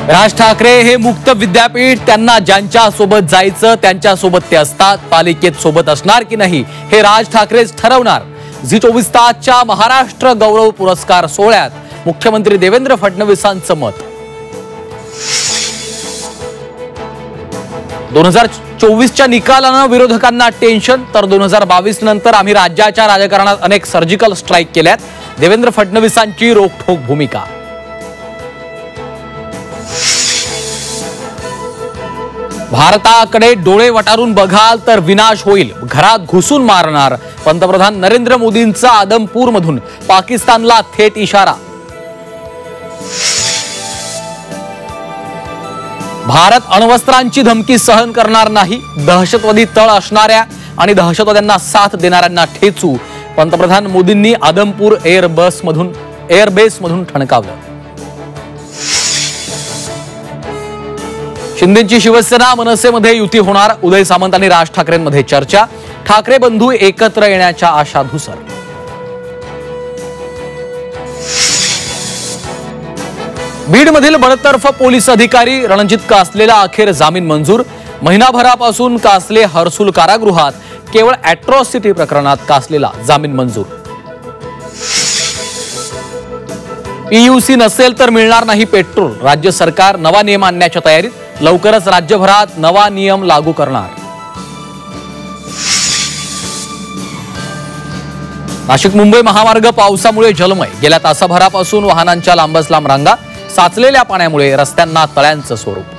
राज ठाकरे हे मुक्त विद्यापीठ, त्यांना ज्यांच्या सोबत जायचं त्यांच्या सोबत ते असतात. पालिकेत सोबत असणार की नाही हे राज ठाकरेच ठरवणार. झी 24 तासच्या महाराष्ट्र गौरव पुरस्कार सोहळ्यात मुख्यमंत्री देवेंद्र फडणवीसांचं मत. 2024च्या निकालानं विरोधकांना टेन्शन, तर 2022 नंतर आम्ही राज्याच्या राजकारणात अनेक सर्जिकल स्ट्राईक केल्यात. देवेंद्र फडणवीसांची रोखठोक भूमिका. भारताकडे डोळे वटारून बघाल तर विनाश होईल, घरात घुसून मारणार. पंतप्रधान नरेंद्र मोदींचा आदमपूरमधून पाकिस्तानला थेट इशारा. भारत अण्वस्त्रांची धमकी सहन करणार नाही, दहशतवादी तळ असणाऱ्या आणि दहशतवाद्यांना साथ देणाऱ्यांना ठेचू. पंतप्रधान मोदींनी आदमपूर एअरबेसमधून ठणकावलं. शिंदेची शिवसेना मनसेमध्ये युती होणार, उदय सामंत आणि राज ठाकरेंमध्ये चर्चा. ठाकरे बंधू एकत्र येण्याच्या आशा धुसर. बीडमधील बडतर्फ पोलीस अधिकारी रणजित कासलेला अखेर जामीन मंजूर. महिनाभरापासून कासले हर्सुल कारागृहात, केवळ अॅट्रॉसिटी प्रकरणात कासलेला जामीन मंजूर. पीयूसी नसेल तर मिळणार नाही पेट्रोल, राज्य सरकार नवा नियम आणण्याच्या तयारीत. लवकरच राज्यभरात नवा नियम लागू करणार. नाशिक मुंबई महामार्ग पावसामुळे जलमय, गेल्या तासाभरापासून वाहनांच्या लांबच लांब रांगा. साचलेल्या पाण्यामुळे रस्त्यांना तळ्यांचं स्वरूप.